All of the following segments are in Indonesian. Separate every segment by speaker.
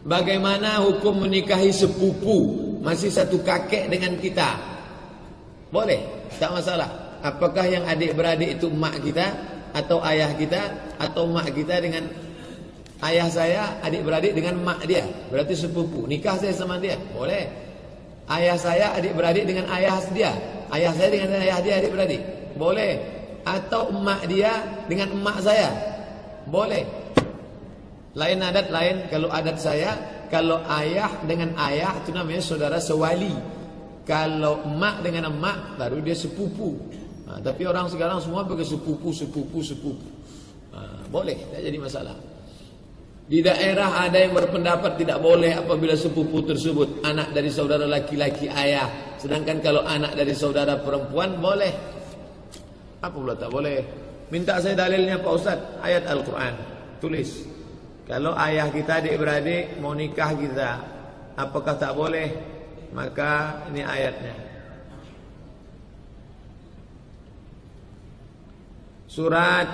Speaker 1: Bagaimana hukum menikahi sepupu, masih satu kakek dengan kita? Boleh, tak masalah. Apakah yang adik-beradik itu mak kita atau ayah kita, atau mak kita dengan ayah saya, adik-beradik dengan mak dia, berarti sepupu. Nikah saya sama dia, boleh. Ayah saya adik-beradik dengan ayah dia, ayah saya dengan ayah dia adik-beradik, boleh. Atau emak dia dengan emak saya, boleh. Lain adat lain. Kalau adat saya, kalau ayah dengan ayah itu namanya saudara sewali. Kalau emak dengan emak baru dia sepupu. Tapi orang sekarang semua pakai sepupu. Boleh, tak jadi masalah. Di daerah ada yang berpendapat tidak boleh apabila sepupu tersebut anak dari saudara laki-laki ayah. Sedangkan kalau anak dari saudara perempuan boleh. Apa pula tak boleh? Minta saya dalilnya Pak Ustaz. Ayat Al-Quran, tulis. Kalau ayah kita adik-beradik mau nikah kita, apakah tak boleh? Maka ini ayatnya. Surat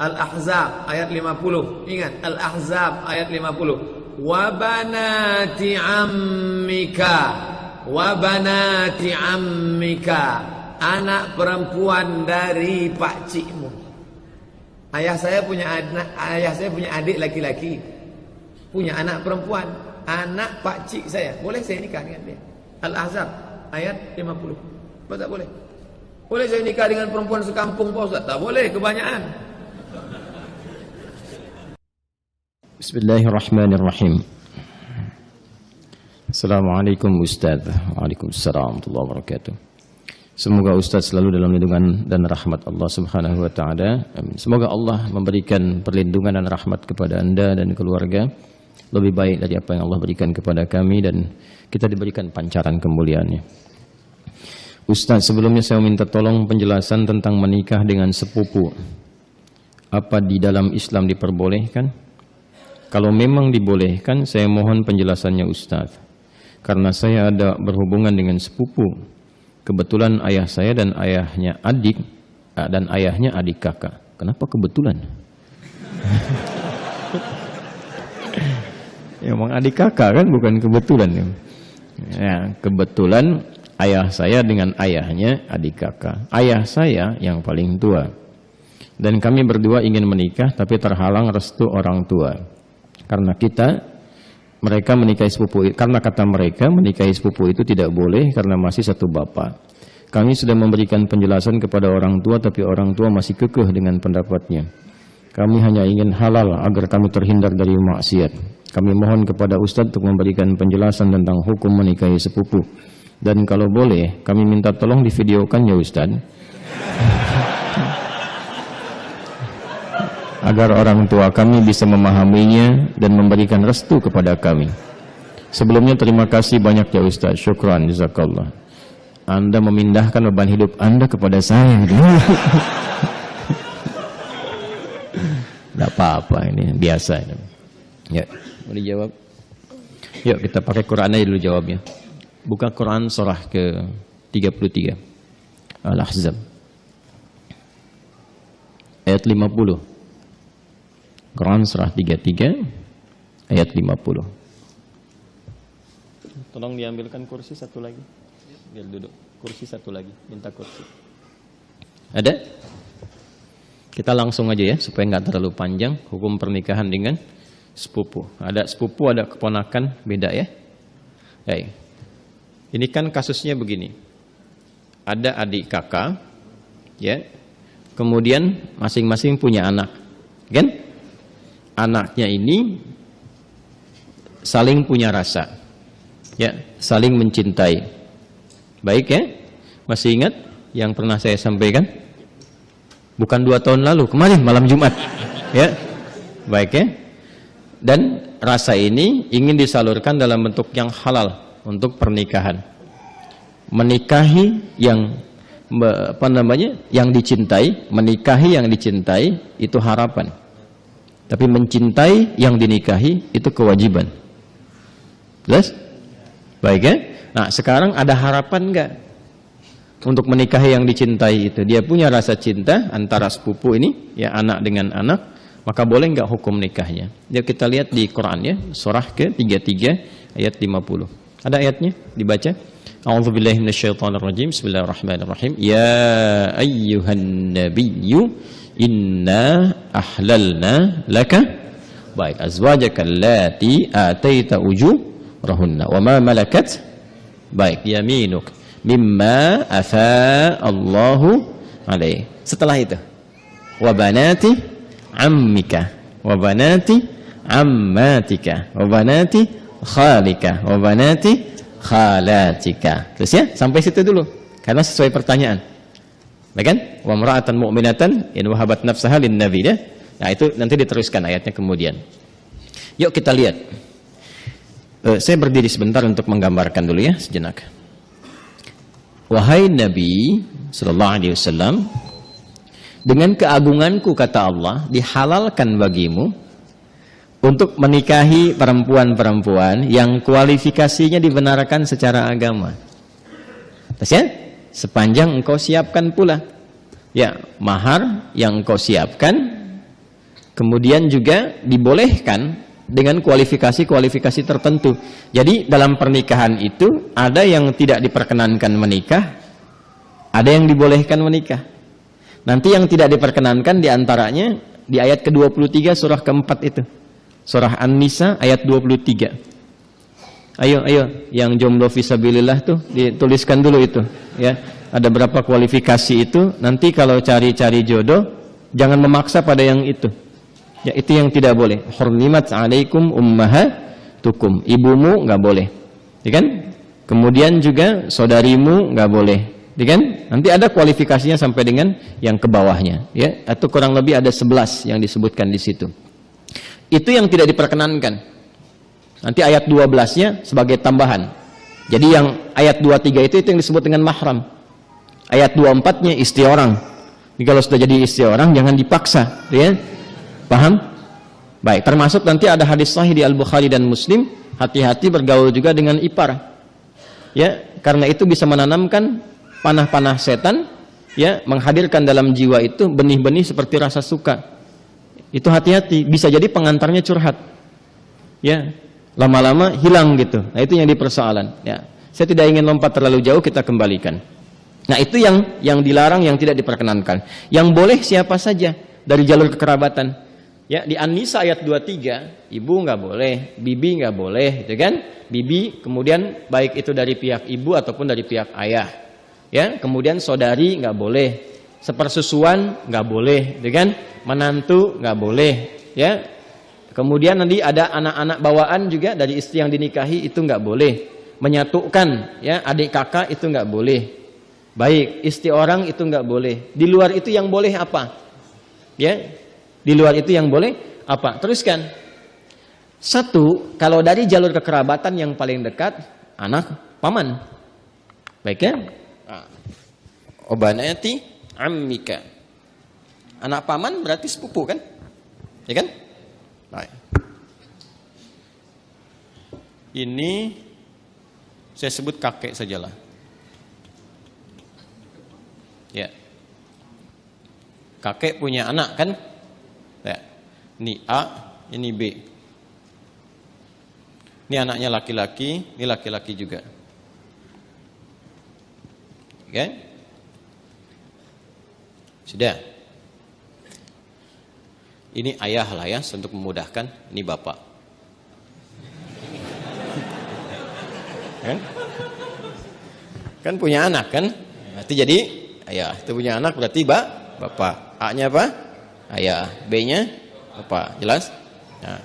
Speaker 1: Al-Ahzab ayat 50. Ingat, Al-Ahzab ayat 50. Wa banati ammika, wa banati ammika, anak perempuan dari pakcikmu. Ayah saya punya adik laki-laki, punya anak perempuan, anak pakcik saya. Boleh saya nikah dengan dia? Al-Ahzab ayat 50. Apa tak boleh? Boleh saya nikah dengan perempuan sekampung Pak Ustaz? Tak boleh, kebanyakan.
Speaker 2: Bismillahirrahmanirrahim. Assalamualaikum Ustaz. Waalaikumsalam warahmatullahi wabarakatuh. Semoga Ustaz selalu dalam lindungan dan rahmat Allah Subhanahu wa taala. Amin. Semoga Allah memberikan perlindungan dan rahmat kepada Anda dan keluarga lebih baik dari apa yang Allah berikan kepada kami, dan kita diberikan pancaran kemuliaannya. Ustaz, sebelumnya saya minta tolong penjelasan tentang menikah dengan sepupu. Apa di dalam Islam diperbolehkan? Kalau memang dibolehkan, saya mohon penjelasannya Ustaz. Karena saya ada berhubungan dengan sepupu. Kebetulan ayah saya dan ayahnya adik, dan ayahnya adik kakak. Kenapa kebetulan? Ya, emang adik kakak kan, bukan kebetulan. Ya, kebetulan ayah saya dengan ayahnya adik kakak. Ayah saya yang paling tua. Dan kami berdua ingin menikah, tapi terhalang restu orang tua. Karena mereka menikahi sepupu, karena kata mereka menikahi sepupu itu tidak boleh karena masih satu bapak. Kami sudah memberikan penjelasan kepada orang tua, tapi orang tua masih kekeh dengan pendapatnya. Kami hanya ingin halal agar kami terhindar dari maksiat. Kami mohon kepada Ustadz untuk memberikan penjelasan tentang hukum menikahi sepupu. Dan kalau boleh, kami minta tolong divideokan ya Ustaz, agar orang tua kami bisa memahaminya dan memberikan restu kepada kami. Sebelumnya terima kasih banyak ya Ustaz. Syukran, jazakallah. Anda memindahkan beban hidup Anda kepada saya. Tidak apa-apa, ini biasa. Ya, boleh jawab? Yuk kita pakai Quran aja dulu jawabnya. Buka Quran surah ke-33 Al-Ahzab ayat 50. Quran surah 33 ayat 50. Tolong diambilkan kursi satu lagi. Biar duduk. Kursi satu lagi. Minta kursi. Ada? Kita langsung aja ya supaya nggak terlalu panjang. Hukum pernikahan dengan sepupu. Ada sepupu, ada keponakan, beda ya. Baik. Ini kan kasusnya begini. Ada adik kakak, ya. Kemudian masing-masing punya anak, kan? Anaknya ini saling punya rasa, ya, saling mencintai. Baik ya? Masih ingat yang pernah saya sampaikan? Bukan 2 tahun lalu, kemarin malam Jumat, ya. Baik ya? Dan rasa ini ingin disalurkan dalam bentuk yang halal untuk pernikahan. Menikahi yang yang dicintai, menikahi yang dicintai itu harapan. Tapi mencintai yang dinikahi itu kewajiban. Jelas? Baik ya? Nah, sekarang ada harapan enggak untuk menikahi yang dicintai itu? Dia punya rasa cinta antara sepupu ini, ya, anak dengan anak, maka boleh nggak hukum nikahnya? Ya kita lihat di Quran ya, surah ke-33 ayat 50. Ada ayatnya dibaca? A'udzubillahi minasyaitonirrajim. Bismillahirrahmanirrahim. Ya ayyuhan nabiyyu inna ahlalna laka baik azwajaka allati ataita ujurahunna wa ma malakat baik yaminuk mimma afa Allahu alaih. Setelah itu wa banati ammika wa banati ammatika wa banati khalika wa banati khalatika. Terus ya, sampai situ dulu. Karena sesuai pertanyaan. Baik kan? Wa mar'atan mu'minatan in wahabat nafsaha lin nabi ya. Nah, itu nanti diteruskan ayatnya kemudian. Yuk kita lihat. Saya berdiri sebentar untuk menggambarkan dulu ya, sejenak. Wahai Nabi sallallahu alaihi wasallam, dengan keagunganku kata Allah, dihalalkan bagimu untuk menikahi perempuan-perempuan yang kualifikasinya dibenarkan secara agama. Terus ya, sepanjang engkau siapkan pula ya mahar yang engkau siapkan, kemudian juga dibolehkan dengan kualifikasi-kualifikasi tertentu. Jadi dalam pernikahan itu ada yang tidak diperkenankan menikah, ada yang dibolehkan menikah. Nanti yang tidak diperkenankan diantaranya di ayat ke-23 surah keempat itu. Surah An-Nisa ayat 23. Ayo yang jomblo fisabilillah tuh dituliskan dulu itu ya. Ada berapa kualifikasi itu, nanti kalau cari-cari jodoh jangan memaksa pada yang itu. Ya, itu yang tidak boleh. Hurrimat 'alaikum ummahatukum. Ibumu enggak boleh. Ya kan? Kemudian juga saudarimu enggak boleh. Ya kan? Nanti ada kualifikasinya sampai dengan yang ke bawahnya ya, atau kurang lebih ada 11 yang disebutkan di situ. Itu yang tidak diperkenankan. Nanti ayat 12-nya sebagai tambahan. Jadi yang ayat 23 itu yang disebut dengan mahram. Ayat 24-nya istri orang. Jadi kalau sudah jadi istri orang jangan dipaksa, ya. Paham? Baik, termasuk nanti ada hadis sahih di Al-Bukhari dan Muslim, hati-hati bergaul juga dengan ipar. Ya, karena itu bisa menanamkan panah-panah setan, ya, menghadirkan dalam jiwa itu benih-benih seperti rasa suka. Itu hati-hati, bisa jadi pengantarnya curhat. Ya, lama-lama hilang gitu. Nah, itu yang dipersoalan, ya. Saya tidak ingin lompat terlalu jauh, kita kembalikan. Nah, itu yang dilarang, yang tidak diperkenankan. Yang boleh siapa saja dari jalur kekerabatan. Ya, di An-Nisa ayat 23, ibu nggak boleh, bibi nggak boleh, gitu kan? Bibi kemudian baik itu dari pihak ibu ataupun dari pihak ayah. Ya, kemudian saudari nggak boleh. Sepersusuan nggak boleh, gitu kan? Menantu nggak boleh, ya. Kemudian nanti ada anak-anak bawaan juga dari istri yang dinikahi, itu nggak boleh. Menyatukan, ya, adik kakak itu nggak boleh. Baik, istri orang itu nggak boleh. Di luar itu yang boleh apa? Ya, di luar itu yang boleh apa? Teruskan. Satu, kalau dari jalur kekerabatan yang paling dekat, anak paman. Baik ya? Obanati ammika. Anak paman berarti sepupu kan? Ya kan? Baik. Ini saya sebut kakek sajalah. Ya. Kakek punya anak kan? Ya. Ini A, ini B. Ini anaknya laki-laki, ini laki-laki juga. Oke? Sudah. Ini ayah lah ya, untuk memudahkan. Ini bapak. Kan punya anak kan? Berarti jadi ayah. Itu punya anak berarti bapak. A-nya apa? Ayah. B-nya bapak. Jelas? Nah.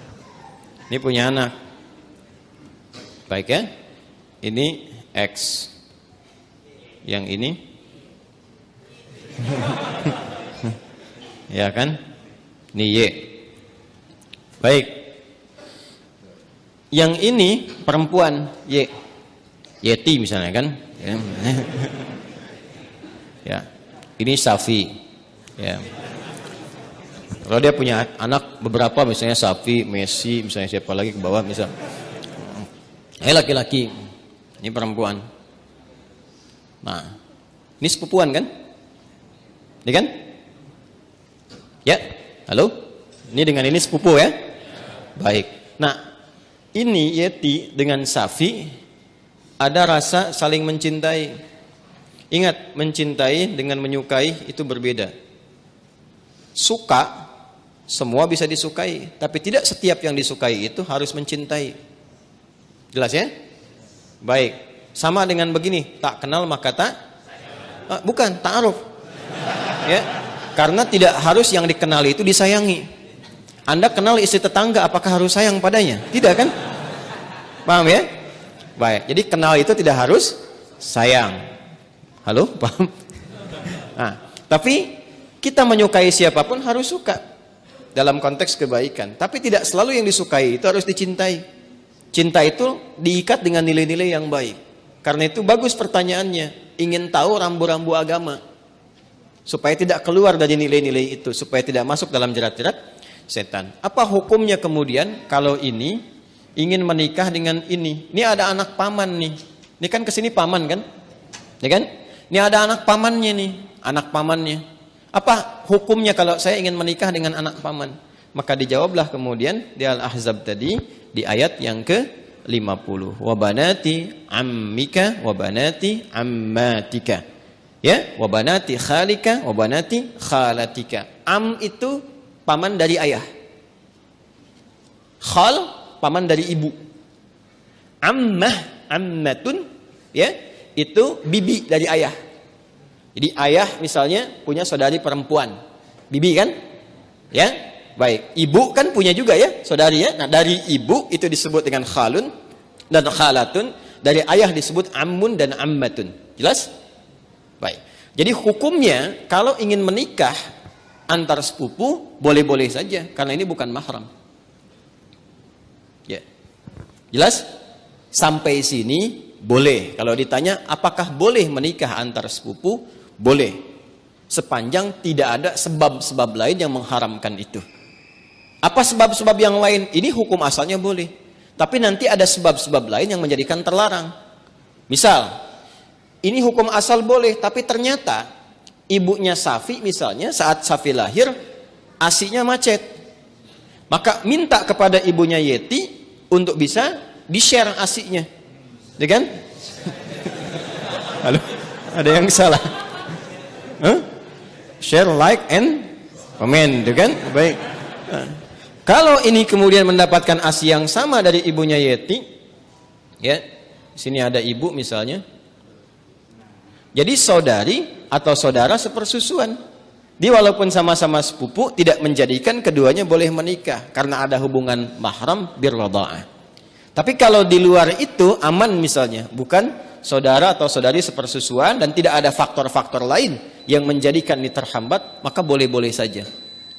Speaker 2: Ini punya anak. Baik ya? Ini X. Yang ini ya kan? Ini Y. Baik. Yang ini perempuan Y. Yeti misalnya kan? Ya. Ya. Ini Safi. Ya. Kalau dia punya anak beberapa misalnya Safi, Messi, misalnya siapa lagi ke bawah misal. Ini laki-laki. Ini perempuan. Nah, ini sepupuan kan? Ya kan? Ya, halo? Ini dengan ini sepupu ya. Baik. Nah, ini Yeti dengan Safi ada rasa saling mencintai. Ingat, mencintai dengan menyukai itu berbeda. Suka, semua bisa disukai, tapi tidak setiap yang disukai itu harus mencintai. Jelas ya? Baik. Sama dengan begini, tak kenal maka tak bukan ta'aruf. Ya. Karena tidak harus yang dikenali itu disayangi. Anda kenal istri tetangga, apakah harus sayang padanya? Tidak kan? Paham ya? Baik. Jadi kenal itu tidak harus sayang. Halo? Paham? Nah, tapi kita menyukai siapapun harus suka dalam konteks kebaikan. Tapi tidak selalu yang disukai itu harus dicintai. Cinta itu diikat dengan nilai-nilai yang baik. Karena itu bagus pertanyaannya. Ingin tahu rambu-rambu agama. Supaya tidak keluar dari nilai-nilai itu. Supaya tidak masuk dalam jerat-jerat setan. Apa hukumnya kemudian kalau ini ingin menikah dengan ini? Ini ada anak paman nih. Ini kan kesini paman kan? Ya kan? Ini ada anak pamannya nih. Anak pamannya. Apa hukumnya kalau saya ingin menikah dengan anak paman? Maka dijawablah kemudian di Al-Ahzab tadi. Di ayat yang ke-50. Wabanati ammika wabanati ammatika. Ya, wabanati khalika wabanati khalatika. Am itu paman dari ayah. Khal paman dari ibu. Ammah, ammatun ya, itu bibi dari ayah. Jadi ayah misalnya punya saudari perempuan. Bibi kan? Ya. Baik, ibu kan punya juga ya, saudari ya. Nah, dari ibu itu disebut dengan khalun dan khalatun, dari ayah disebut ammun dan ammatun. Jelas? Baik. Jadi hukumnya kalau ingin menikah antar sepupu boleh-boleh saja karena ini bukan mahram. Ya. Jelas? Sampai sini boleh. Kalau ditanya apakah boleh menikah antar sepupu? Boleh. Sepanjang tidak ada sebab-sebab lain yang mengharamkan itu. Apa sebab-sebab yang lain? Ini hukum asalnya boleh. Tapi nanti ada sebab-sebab lain yang menjadikan terlarang. Misal, ini hukum asal boleh, tapi ternyata ibunya Safi misalnya saat Safi lahir, ASI-nya macet. Maka minta kepada ibunya Yeti untuk bisa di-share ASI-nya. Ya kan? Halo? Ada yang salah? Share, like, and comment. Ya kan? Baik. Kalau ini kemudian mendapatkan ASI yang sama dari ibunya Yeti, ya, sini ada ibu misalnya. Jadi saudari atau saudara sepersusuan. Dia walaupun sama-sama sepupu, tidak menjadikan keduanya boleh menikah karena ada hubungan mahram birradha'ah. Tapi kalau di luar itu aman misalnya, bukan saudara atau saudari sepersusuan dan tidak ada faktor-faktor lain yang menjadikan ini terhambat, maka boleh-boleh saja.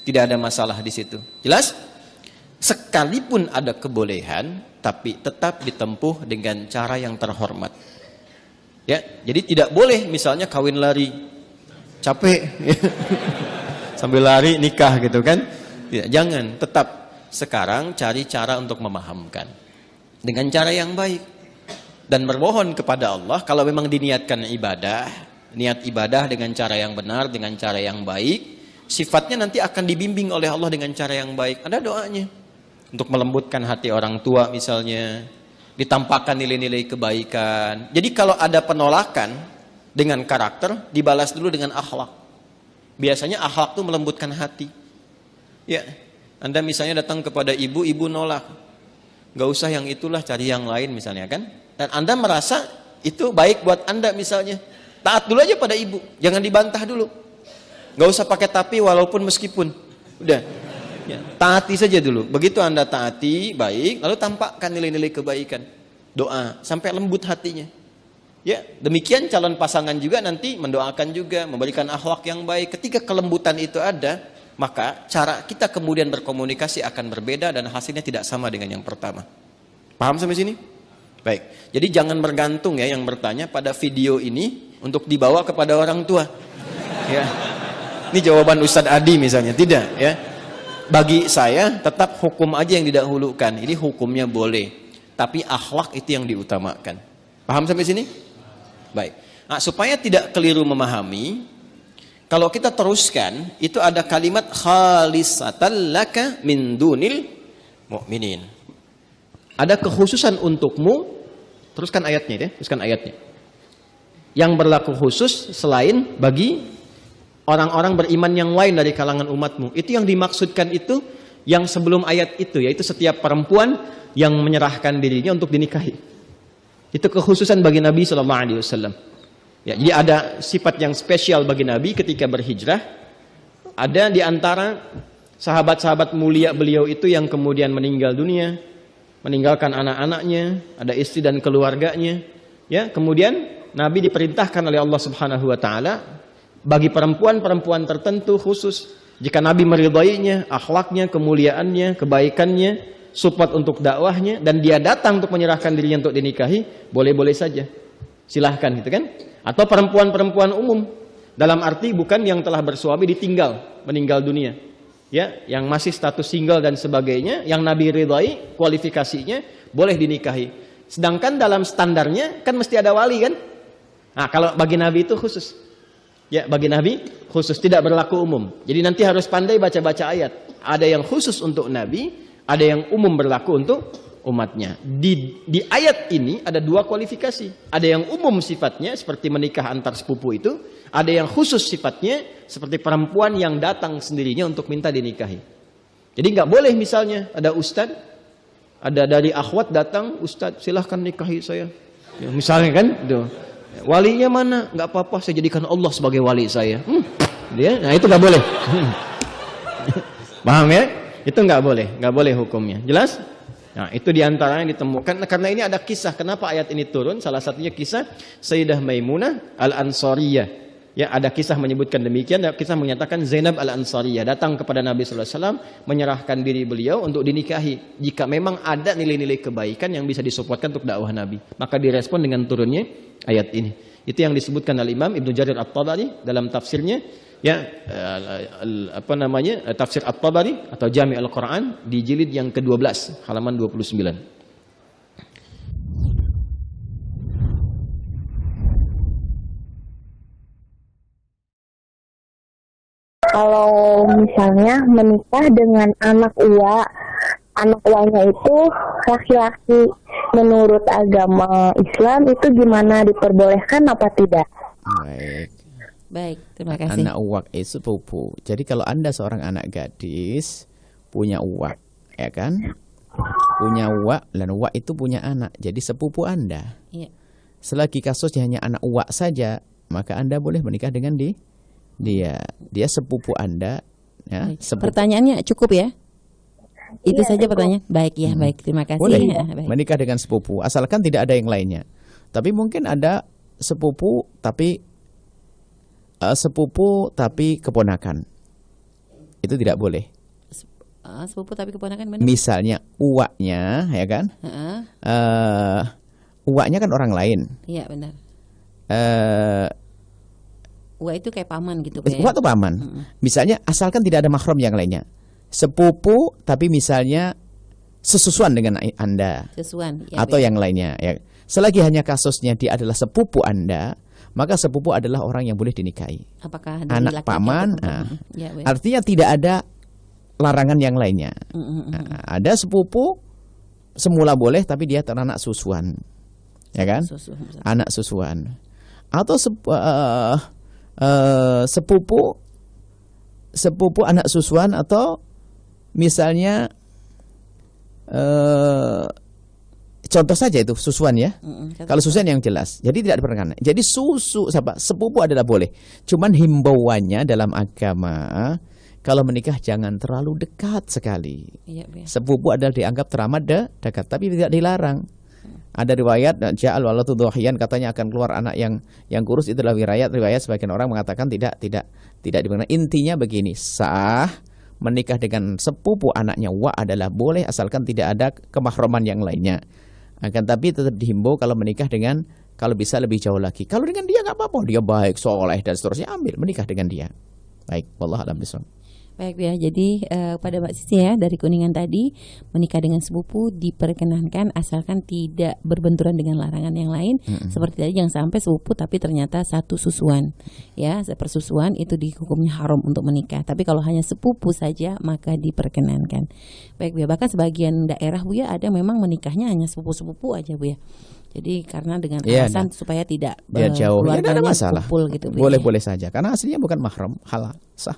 Speaker 2: Tidak ada masalah di situ. Jelas? Sekalipun ada kebolehan, tapi tetap ditempuh dengan cara yang terhormat. Ya, jadi tidak boleh misalnya kawin lari, capek, sambil lari nikah gitu kan? Tidak, jangan. Tetap sekarang cari cara untuk memahamkan dengan cara yang baik dan bermohon kepada Allah kalau memang diniatkan ibadah, niat ibadah dengan cara yang benar, dengan cara yang baik, sifatnya nanti akan dibimbing oleh Allah dengan cara yang baik. Ada doanya. Untuk melembutkan hati orang tua misalnya, ditampakkan nilai-nilai kebaikan. Jadi kalau ada penolakan dengan karakter, dibalas dulu dengan akhlak. Biasanya akhlak itu melembutkan hati. Ya, Anda misalnya datang kepada ibu, ibu nolak. Gak usah yang itulah, cari yang lain misalnya kan. Dan Anda merasa itu baik buat Anda misalnya. Taat dulu aja pada ibu, jangan dibantah dulu. Gak usah pakai tapi walaupun meskipun. Udah. Ya, taati saja dulu. Begitu Anda taati, baik, lalu tampakkan nilai-nilai kebaikan. Doa, sampai lembut hatinya. Ya, demikian calon pasangan juga nanti mendoakan juga, memberikan akhlak yang baik. Ketika kelembutan itu ada, maka cara kita kemudian berkomunikasi akan berbeda dan hasilnya tidak sama dengan yang pertama. Paham sampai sini? Baik. Jadi jangan bergantung ya yang bertanya pada video ini untuk dibawa kepada orang tua. Ya. Ini jawaban Ustadz Adi misalnya, tidak ya. Bagi saya tetap hukum aja yang didahulukan. Ini hukumnya boleh, tapi akhlak itu yang diutamakan. Paham sampai sini? Baik. Nah, supaya tidak keliru memahami, Kalau kita teruskan, itu ada kalimat khalisatan laka min dunil mu'minin. Ada kekhususan untukmu. Teruskan ayatnya, teruskan ayatnya. Yang berlaku khusus selain bagi orang-orang beriman yang lain dari kalangan umatmu. Itu yang dimaksudkan itu yang sebelum ayat itu, yaitu setiap perempuan yang menyerahkan dirinya untuk dinikahi. Itu kekhususan bagi Nabi SAW. Ya, jadi ada sifat yang spesial bagi Nabi ketika berhijrah. Ada di antara sahabat-sahabat mulia beliau itu yang kemudian meninggal dunia, meninggalkan anak-anaknya, ada istri dan keluarganya. Ya, kemudian Nabi diperintahkan oleh Allah Subhanahu wa taala bagi perempuan-perempuan tertentu khusus, jika Nabi meridainya, akhlaknya, kemuliaannya, kebaikannya, support untuk dakwahnya, dan dia datang untuk menyerahkan dirinya untuk dinikahi, boleh-boleh saja. Silahkan gitu kan. Atau perempuan-perempuan umum, dalam arti bukan yang telah bersuami ditinggal, meninggal dunia, ya, yang masih status single dan sebagainya, yang Nabi ridai kualifikasinya boleh dinikahi. Sedangkan dalam standarnya kan mesti ada wali kan. Nah, kalau bagi Nabi itu khusus, ya, bagi Nabi khusus, tidak berlaku umum. Jadi nanti harus pandai baca-baca ayat. Ada yang khusus untuk Nabi, ada yang umum berlaku untuk umatnya. Di ayat ini ada dua kualifikasi. Ada yang umum sifatnya seperti menikah antar sepupu itu, ada yang khusus sifatnya seperti perempuan yang datang sendirinya untuk minta dinikahi. Jadi nggak boleh misalnya ada ustadz, ada dari akhwat datang, ustadz silahkan nikahi saya. Ya, misalnya kan, tuh. Walinya mana? Nggak apa-apa, saya jadikan Allah sebagai wali saya. Nah itu nggak boleh. Paham ya? Itu nggak boleh hukumnya. Jelas? Nah, itu diantara yang ditemukan. Karena ini ada kisah kenapa ayat ini turun. Salah satunya kisah Sayyidah Maimunah Al-Ansariyah. Ya, ada kisah menyebutkan demikian. Ada kisah menyatakan Zainab Al-Ansariyah datang kepada Nabi SAW, menyerahkan diri beliau untuk dinikahi. Jika memang ada nilai-nilai kebaikan yang bisa disupportkan untuk dakwah Nabi, maka direspon dengan turunnya ayat ini. Itu yang disebutkan oleh Imam Ibnu Jarir At-Tabari dalam tafsirnya, ya, tafsir At-Tabari atau Jami' Al-Quran di jilid yang ke-12 halaman 29.
Speaker 3: Kalau misalnya menikah dengan anak uanya itu laki-laki, menurut agama Islam itu gimana, diperbolehkan apa tidak?
Speaker 4: Baik, terima kasih.
Speaker 5: Anak uwak itu sepupu. Jadi kalau Anda seorang anak gadis punya uwak, ya kan? Punya uwak, dan uwak itu punya anak. Jadi sepupu Anda.
Speaker 4: Iya.
Speaker 5: Selagi kasusnya hanya anak uwak saja, maka Anda boleh menikah dengan dia sepupu Anda. Ya,
Speaker 4: Pertanyaannya cukup ya? Itu saja pertanyaan. Baik ya, baik. Terima kasih.
Speaker 5: Boleh
Speaker 4: baik.
Speaker 5: menikah dengan sepupu, asalkan tidak ada yang lainnya. Tapi mungkin ada sepupu tapi keponakan. Itu tidak boleh.
Speaker 4: Sepupu tapi keponakan benar?
Speaker 5: Misalnya uwaknya, ya kan? Uwaknya kan orang lain.
Speaker 4: Iya benar. Uwak itu kayak paman gitu.
Speaker 5: Uwak itu paman. Misalnya asalkan tidak ada mahram yang lainnya. Sepupu tapi misalnya sesusuan dengan Anda.
Speaker 4: Sesuan. Ya,
Speaker 5: atau yang lainnya. Ya. Selagi hanya kasusnya dia adalah sepupu Anda, maka sepupu adalah orang yang boleh dinikahi.
Speaker 4: Apakah dari
Speaker 5: anak paman?
Speaker 4: Ya,
Speaker 5: artinya tidak ada larangan yang lainnya. Ada sepupu semula boleh, tapi dia anak susuan, ya kan? Anak susuan. Atau sepupu anak susuan, atau misalnya contoh saja itu susuan ya. Kalau susuan yang jelas. Jadi tidak diperkenankan. Jadi sepupu adalah boleh. Cuman himbauannya dalam agama, kalau menikah jangan terlalu dekat sekali. Iya. Sepupu adalah dianggap teramat dekat, tapi tidak dilarang. Ada riwayat ja'al waladu dhuhiyan, katanya akan keluar anak yang kurus. Itu adalah riwayat sebagian orang mengatakan tidak dibenarkan. Intinya begini, sah menikah dengan sepupu anaknya adalah boleh asalkan tidak ada kemahraman yang lainnya. Akan tapi tetap dihimbau kalau menikah dengan, kalau bisa lebih jauh lagi. Kalau dengan dia nggak apa-apa, dia baik, soleh dan seterusnya, ambil menikah dengan dia. Baik, wallahu a'lam bishawab.
Speaker 4: Baik ya, jadi pada Mbak Sisi ya dari Kuningan tadi, menikah dengan sepupu diperkenankan asalkan tidak berbenturan dengan larangan yang lain. Seperti tadi jangan sampai sepupu tapi ternyata satu susuan, ya persusuan itu dihukumnya haram untuk menikah. Tapi kalau hanya sepupu saja maka diperkenankan. Baik Bu ya, bahkan sebagian daerah Bu ya ada memang menikahnya hanya sepupu-sepupu aja Bu ya. Jadi karena dengan alasan supaya tidak
Speaker 5: biar jauh, ya tidak ada masalah.
Speaker 4: kumpul gitu Bu ya.
Speaker 5: Boleh-boleh saja karena aslinya bukan mahram, halal, sah.